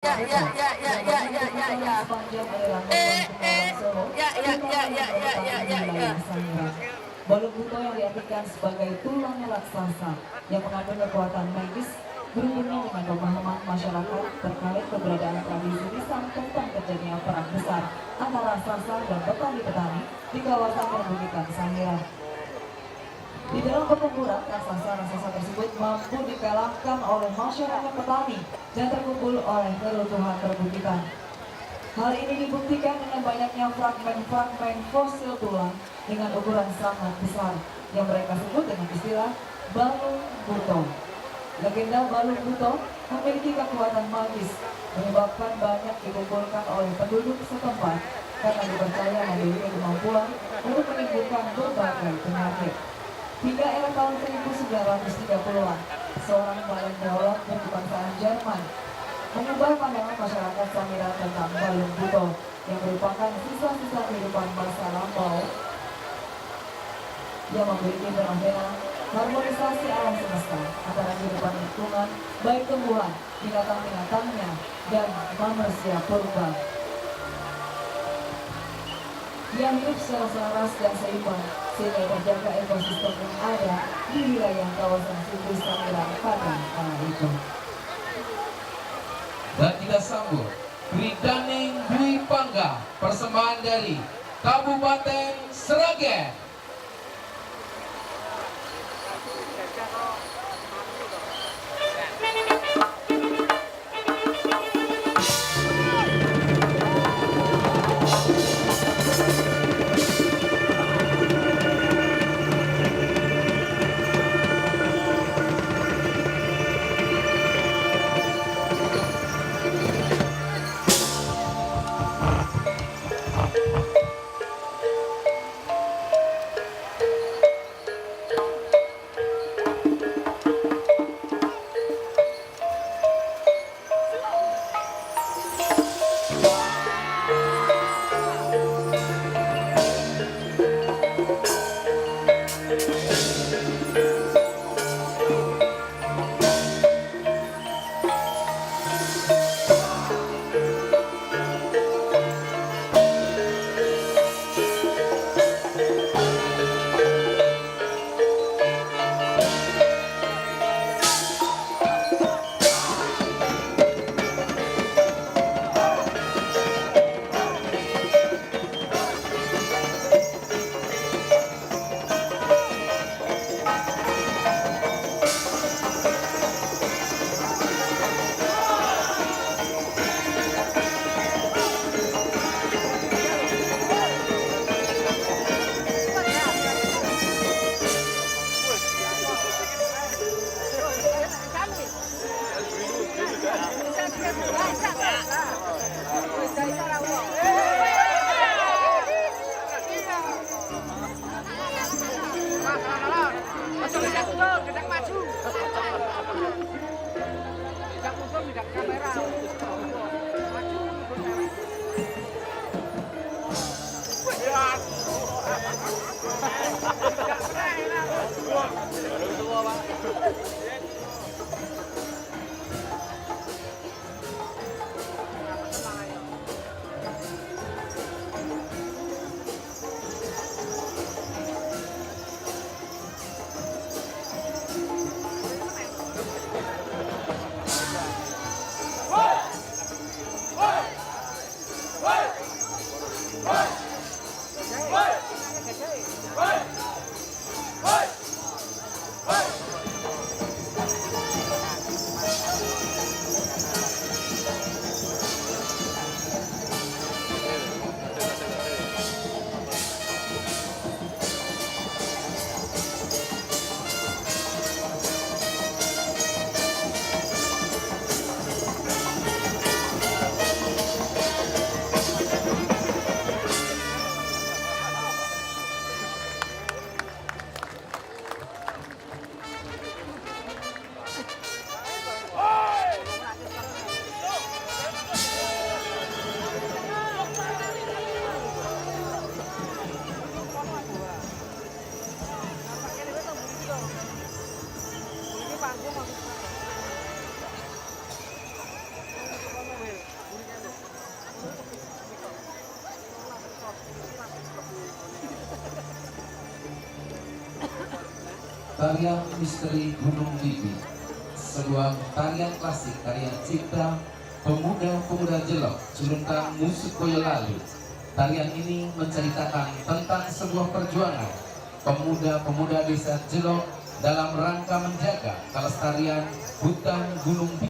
Ya, ya, ya, ya, ya, ya, ya, ya. Ya, ya, ya, ya, ya, ya, ya, ya. Balung buto yang diartikan sebagai tulang raksasa yang mengandung kekuatan magis berhubungan dengan pemahaman masyarakat terkait keberadaan tradisi lisan tentang terjadinya perang besar antara raksasa dan petani-petani di kawasan perbukitan Sangiran. Di dalam pertempuran, raksasa-raksasa tersebut mampu dikalahkan oleh masyarakat petani dan terkumpul oleh keruntuhan perbukitan. Hal ini dibuktikan dengan banyaknya fragmen-fragmen fosil tulang dengan ukuran sangat besar yang mereka sebut dengan istilah balung buto. Legenda balung buto memiliki kekuatan magis, menyebabkan banyak dikumpulkan oleh penduduk setempat karena dipercaya memiliki kemampuan untuk menyembuhkan berbagai penyakit. Hingga era tahun 1930-an, seorang balendolog berkebangsaan Jerman mengubah pandangan masyarakat Sangiran tentang balung buto yang merupakan sisa-sisa kehidupan masa lampau yang memiliki fenomena harmonisasi alam semesta antara kehidupan lingkungan, baik tumbuhan, binatang-binatangnya, dan manusia purba yang hidup secara selaras dan seimbang sehingga terjaga ekosistem yang ada di wilayah kawasan Situ Sangiran pada kala itu. Dan kita sambut Briganing Dwi Pangga, persembahan dari Kabupaten Sragen. Tarian Misteri Gunung Bibi, sebuah tarian klasik karya cipta pemuda-pemuda Jelok, Culungan Musik Boyolali. Tarian ini menceritakan tentang sebuah perjuangan pemuda-pemuda desa Jelok dalam rangka menjaga kelestarian hutan Gunung Bibi.